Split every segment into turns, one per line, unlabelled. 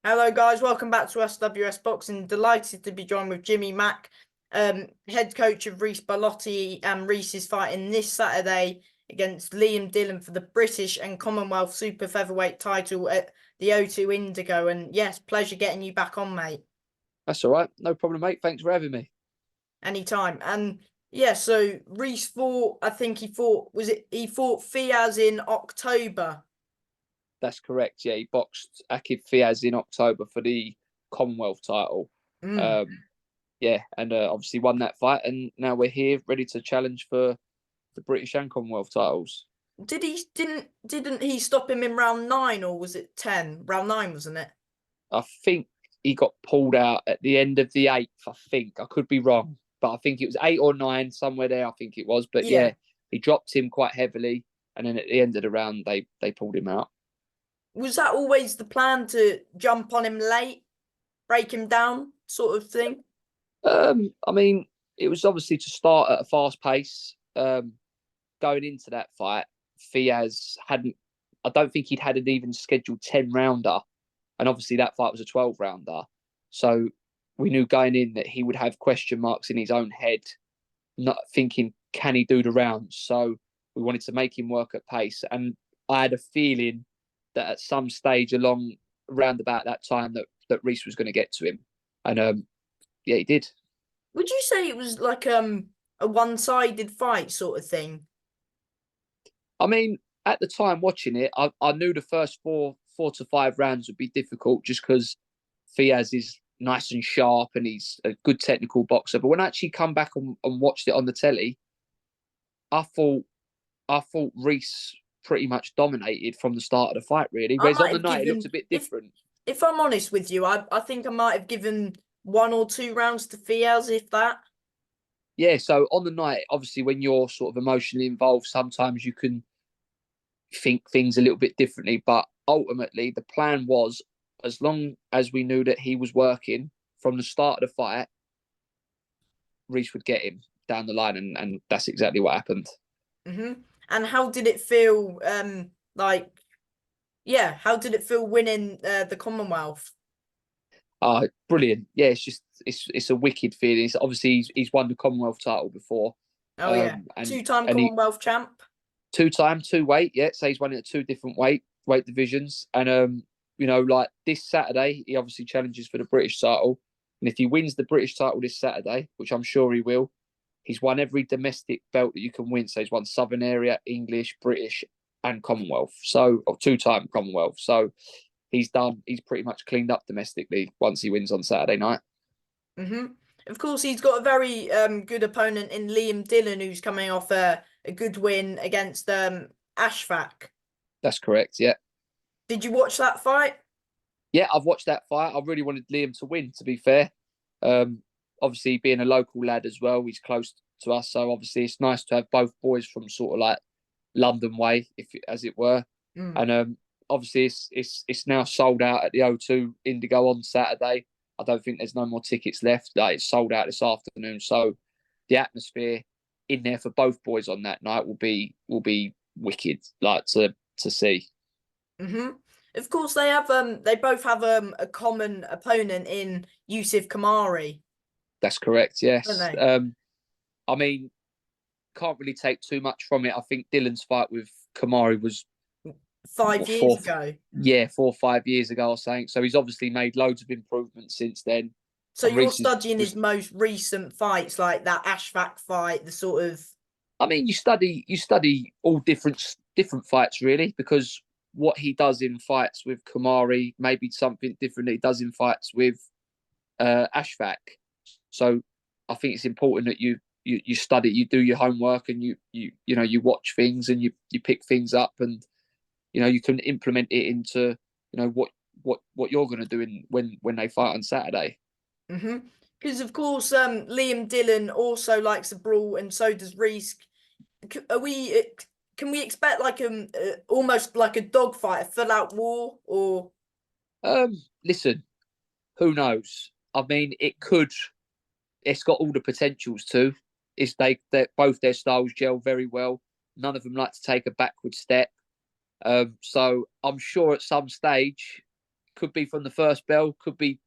Hello, guys. Welcome back to SWS Boxing. Delighted to be joined with Jimmy Mack, head coach of Recce Bellotti, and Recce is fighting this Saturday against Liam Dillon for the British and Commonwealth Super Featherweight title at the O2 Indigo. And yes, pleasure getting you back on, mate.
That's all right. No problem, mate. Thanks for having me.
Anytime. And yeah, so Recce fought, I think he fought Fiaz in October.
That's correct. Yeah, he boxed Akif Fiaz in October for the Commonwealth title.
Mm.
Um, yeah, and obviously won that fight, and now we're here ready to challenge for the British and Commonwealth titles.
Didn't he stop him in round 9, or was it 10? Round 9, wasn't it?
I think he got pulled out at the end of the eighth. I think I could be wrong, but I think it was 8 or 9 somewhere there. I think it was, but
Yeah.
yeah, he dropped him quite heavily, and then at the end of the round, they pulled him out.
Was that always the plan, to jump on him late, break him down, sort of thing?
I mean, it was obviously to start at a fast pace. Going into that fight, Fiaz hadn't. I don't think he'd had an even scheduled 10 rounder, and obviously that fight was a 12 rounder. So we knew going in that he would have question marks in his own head, not thinking can he do the rounds. So we wanted to make him work at pace, and I had a feeling that at some stage along around about that time that Recce was going to get to him, and yeah, he did.
Would you say it was like a one-sided fight sort of thing?
I mean, at the time watching it, I knew the first four to 5 rounds would be difficult just because Fiaz is nice and sharp and he's a good technical boxer. But when I actually come back and watched it on the telly, I thought Recce pretty much dominated from the start of the fight, really.
I
Whereas on
might
the
have
night it looked
given
a bit
if
different.
if I'm honest with you, I think I might have given 1 or 2 rounds to Fiaz, if that.
Yeah, so on the night, obviously when you're sort of emotionally involved, sometimes you can think things a little bit differently. But ultimately, the plan was as long as we knew that he was working from the start of the fight, Reese would get him down the line, and that's exactly what happened.
And how did it feel? Yeah, how did it feel winning the Commonwealth?
Brilliant. Yeah, it's a wicked feeling. It's, obviously, he's won the Commonwealth title before,
Oh yeah,
and
two-time
he
Commonwealth champ.
2 time 2 weight. Yeah, so he's won it at 2 different weight divisions, and like this Saturday, he obviously challenges for the British title, and if he wins the British title this Saturday, which I'm sure he will, he's won every domestic belt that you can win. So he's won Southern Area, English, British, and Commonwealth. So, or 2 time Commonwealth. So he's done. He's pretty much cleaned up domestically once he wins on Saturday night.
hmm Of course, he's got a very good opponent in Liam Dillon, who's coming off a good win against Ashfaq.
That's correct. Yeah.
Did you watch that fight?
Yeah, I've watched that fight. I really wanted Liam to win, to be fair. Um, Obviously, being a local lad as well, he's close to us. So obviously, it's nice to have both boys from sort of like London way, if as it were.
Mm.
And obviously, it's now sold out at the O2 Indigo on Saturday. I don't think there's no more tickets left. Like, it's sold out this afternoon. So the atmosphere in there for both boys on that night will be wicked, like to see.
hmm Of course, they both have a common opponent in Yusuf Kamari,
That's correct.
don't
Yes.
they?
I mean, can't really take too much from it. I think Dylan's fight with Kamari was
Five
what,
years
four,
ago.
yeah, 4 or 5 years ago or something. So he's obviously made loads of improvements since then.
So
And
you're
Reese
studying his
was,
most recent fights, like that Ashfaq fight, the sort of.
I mean, you study all different fights really, because what he does in fights with Kamari may be something different that he does in fights with Ashfaq. So I think it's important that you study, you do your homework, and you watch things and you pick things up, and you can implement it into what you're going to do when they fight on Saturday.
hmm Because of course, Liam Dillon also likes a brawl, and so does Reese. Are we? Can we expect like almost like a dogfight, a full-out war, or?
Listen, who knows? I mean, it could. It's got all the potentials to. Is they both their styles gel very well. None of them like to take a backward step. So I'm sure at some stage Could be from the first bell, could be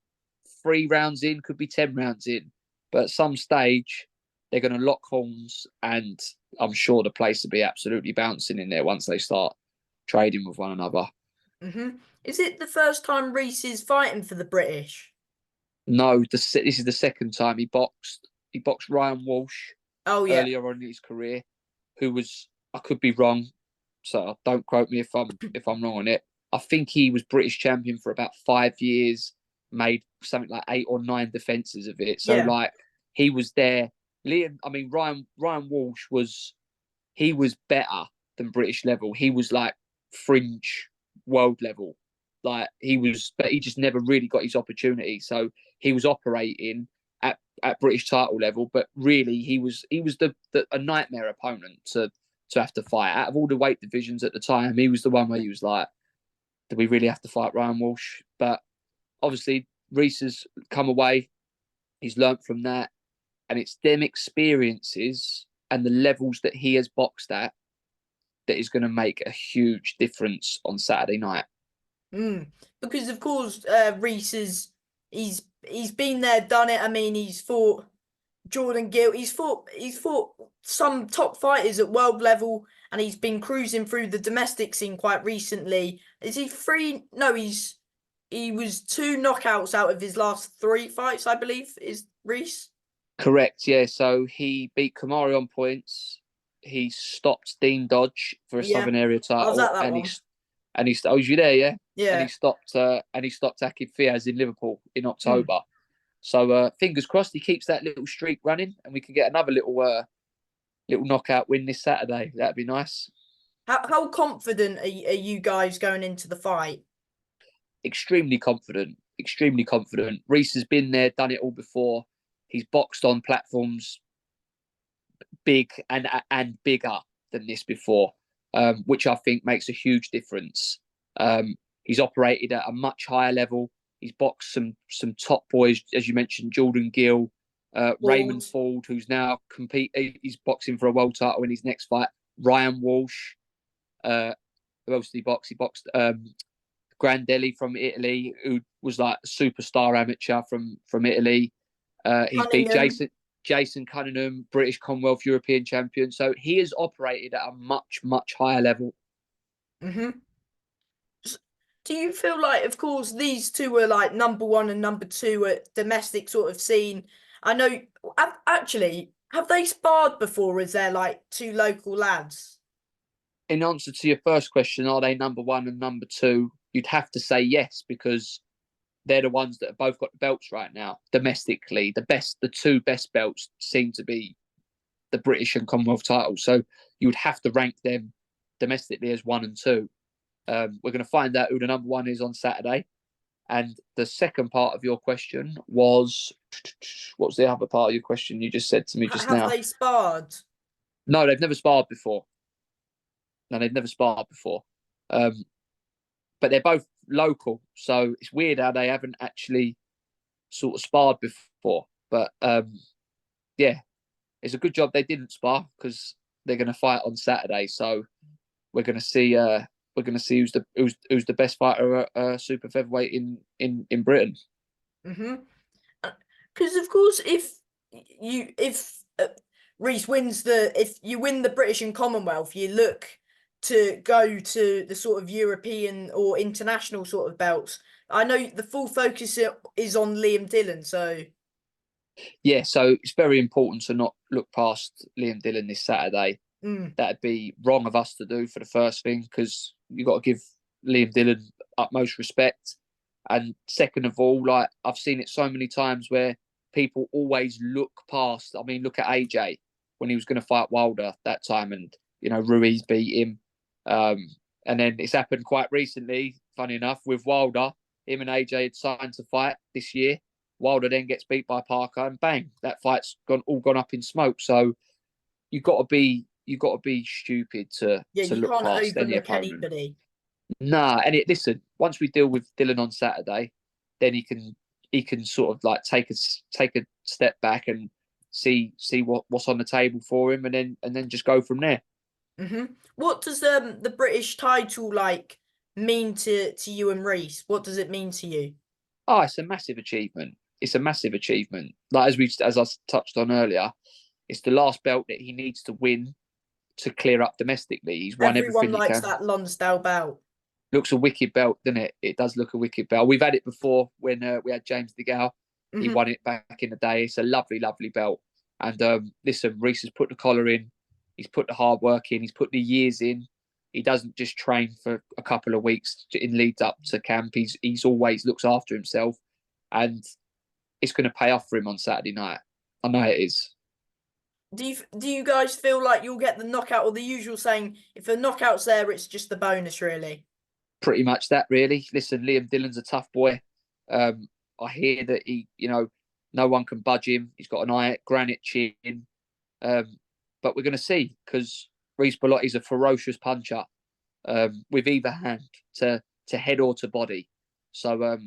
3 rounds in, could be 10 rounds in. But at some stage, they're going to lock horns, and I'm sure the place will be absolutely bouncing in there once they start trading with one another.
Is it the first time Reece is fighting for the British?
No, this is the second time he boxed. He boxed Ryan Walsh
Oh yeah.
earlier on in his career, who was, I could be wrong, so don't quote me if I'm wrong on it. I think he was British champion for about 5 years, made something like 8 or 9 defenses of it. So
Yeah.
like he was there. Ryan Walsh was better than British level. He was like fringe world level. Like he was, but he just never really got his opportunity. So he was operating at British title level, but really he was a nightmare opponent to have to fight. Out of all the weight divisions at the time, he was the one where he was like, do we really have to fight Ryan Walsh? But obviously Reece has come away. He's learnt from that, and it's them experiences and the levels that he has boxed at that is going to make a huge difference on Saturday night.
Because of course, Reece is he's been there, done it. I mean, he's fought Jordan Gill. He's fought some top fighters at world level, and he's been cruising through the domestic scene quite recently. Is he three? No, he was 2 knockouts out of his last 3 fights, I believe. Is Reece?
Correct, yeah. So he beat Kamari on points. He stopped Dean Dodge for a
Yeah,
Southern Area
I was
title,
at that
and
one.
oh, was you there? Yeah, and
Yeah.
he stopped Akib Fiaz in Liverpool in October. So fingers crossed he keeps that little streak running, and we can get another little knockout win this Saturday. That'd be nice.
How confident are you guys going into the fight?
Extremely confident. Extremely confident. Reece has been there, done it all before. He's boxed on platforms big and bigger than this before, which I think makes a huge difference. He's operated at a much higher level. He's boxed some top boys, as you mentioned, Jordan Gill, Raymond Ford, who's now he's boxing for a world title in his next fight. Ryan Walsh. Who else did he box? He boxed Grandelli from Italy, who was like a superstar amateur from Italy. He's beat Jason Cunningham, British Commonwealth European champion. So he has operated at a much, much higher level.
Do you feel like, of course, these two were like number 1 and number 2 at domestic sort of scene? I know, actually, have they sparred before? Is there like 2 local lads?
In answer to your first question, are they number 1 and number 2? You'd have to say yes, because they're the ones that have both got the belts right now domestically. The 2 best belts seem to be the British and Commonwealth titles. So you would have to rank them domestically as 1 and 2. We're going to find out who the number 1 is on Saturday. And the second part of your question was, what was the other part of your question you just said to me just now?
Have they sparred?
No, they've never sparred before. But they're both local, so it's weird how they haven't actually sort of sparred before. But yeah, it's a good job they didn't spar, because they're going to fight on Saturday. So we're going to see who's the best fighter super featherweight in Britain.
Because of course, if Reece wins if you win the British and Commonwealth, you look to go to the sort of European or international sort of belts. I know the full focus is on Liam Dillon, so
yeah, so it's very important to not look past Liam Dillon this Saturday. That'd be wrong of us to do for the first thing, because you've got to give Liam Dillon utmost respect. And second of all, like I've seen it so many times where people always look past. I mean, look at AJ when he was going to fight Wilder that time, and Ruiz beat him. And then it's happened quite recently, funny enough, with Wilder. Him and AJ had signed to fight this year. Wilder then gets beat by Parker, and bang, that fight's gone up in smoke. So you've got to be stupid to
you
look
can't
past any
overlook
opponent.
anybody.
Nah, and listen, once we deal with Dillon on Saturday, then he can sort of like take a step back and see what's on the table for him, and then just go from there.
What does the British title like mean to you and Reece? What does it mean to you?
Oh, it's a massive achievement. It's a massive achievement. Like as I touched on earlier, it's the last belt that he needs to win to clear up domestically. He's won
Everyone
everything he
likes
can.
that Lonsdale belt.
Looks a wicked belt, doesn't it? It does look a wicked belt. We've had it before when we had James DeGale. He won it back in the day. It's a lovely, lovely belt. And listen, Reece has put the collar in. He's put the hard work in. He's put the years in. He doesn't just train for a couple of weeks in leads up to camp. He's always looks after himself, and it's going to pay off for him on Saturday night. I know it is.
Do you guys feel like you'll get the knockout, or the usual saying, if a knockout's there, it's just the bonus, really?
Pretty much that, really. Listen, Liam Dillon's a tough boy. I hear that no one can budge him. He's got an granite chin. But we're going to see, because Reece Bellotti's a ferocious puncher with either hand to head or to body. So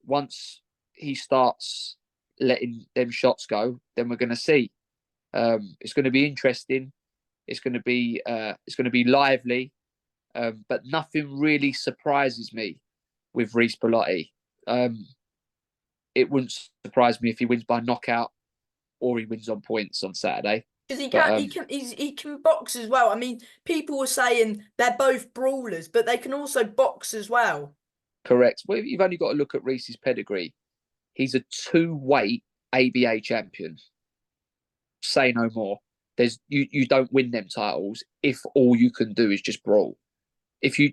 once he starts letting them shots go, then we're going to see. It's going to be interesting. It's going to be lively. But nothing really surprises me with Reece Bellotti. It wouldn't surprise me if he wins by knockout or he wins on points on Saturday.
Because
But,
he can box as well. I mean, people were saying they're both brawlers, but they can also box as well.
correct. Well, you've only got to look at Reece's pedigree. He's a two-weight ABA champion. Say no more. You don't win them titles if all you can do is just brawl. If you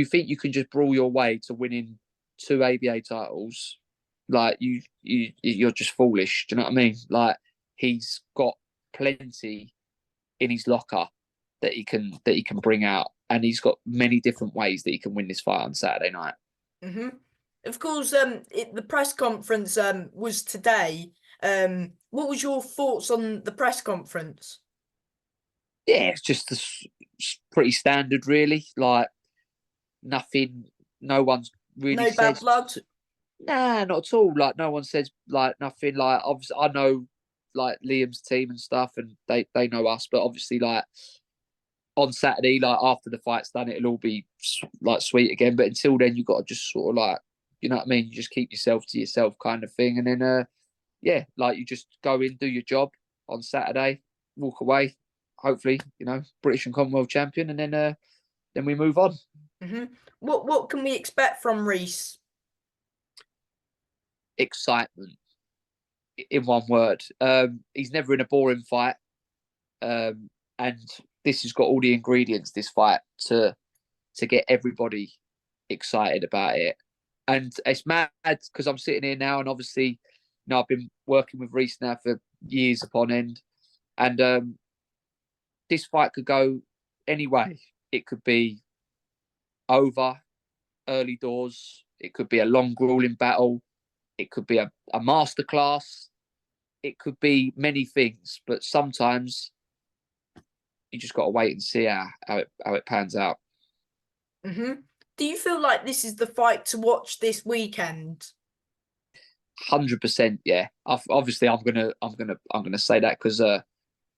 think you can just brawl your way to winning two ABA titles, like you're just foolish. Do you know what I mean? Like, he's got plenty in his locker that he can bring out, and he's got many different ways that he can win this fight on Saturday night.
Of course, the press conference was today. What was your thoughts on the press conference?
Yeah, it's just pretty standard, really. Like, nothing. No one's really
No bad
said.
blood?
Nah, not at all. Like, no one says like nothing. Like, obviously, I know like Liam's team and stuff, and they know us. But obviously, like on Saturday, like after the fight's done, it'll all be like sweet again. But until then, you got to just sort of like, you know what I mean? You just keep yourself to yourself, kind of thing. And then, yeah, like you just go in, do your job on Saturday, walk away. Hopefully, British and Commonwealth champion, and then we move on.
What can we expect from Reece?
Excitement, in one word. He's never in a boring fight, and this has got all the ingredients, this fight, to get everybody excited about it. And it's mad because I'm sitting here now, and obviously, I've been working with Reece now for years upon end, and this fight could go any way. It could be over early doors. It could be a long, grueling battle. It could be a masterclass. It could be many things. But sometimes you just got to wait and see how it pans out.
Do you feel like this is the fight to watch this weekend?
100%, yeah. Obviously, I'm gonna say that because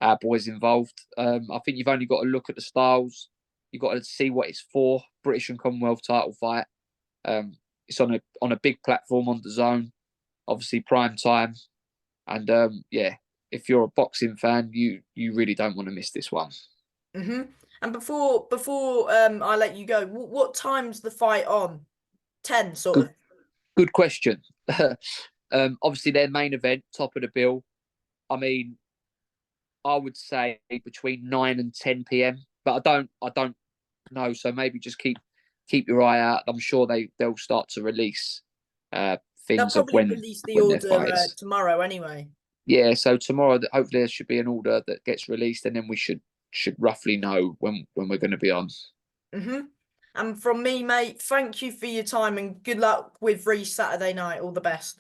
our boys involved. I think you've only got to look at the styles. You've got to see what it's for. British and Commonwealth title fight. It's on a big platform on the zone, obviously prime time, and yeah, if you're a boxing fan, you really don't want to miss this one.
And before I let you go, what time's the fight on? 10, sort of.
Good question. Obviously, their main event, top of the bill. I mean, I would say between 9 and 10 p.m. But I don't know. So maybe just keep your eye out. I'm sure they'll start to release things
They'll
of
probably release the order tomorrow anyway.
Yeah, so tomorrow hopefully there should be an order that gets released, and then we should roughly know when we're going to be on.
And from me, mate, thank you for your time and good luck with Reece Saturday night. All the best.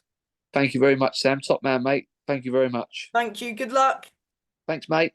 Thank you very much, Sam. Top man, mate. Thank you very much.
Thank you. Good luck.
Thanks, mate.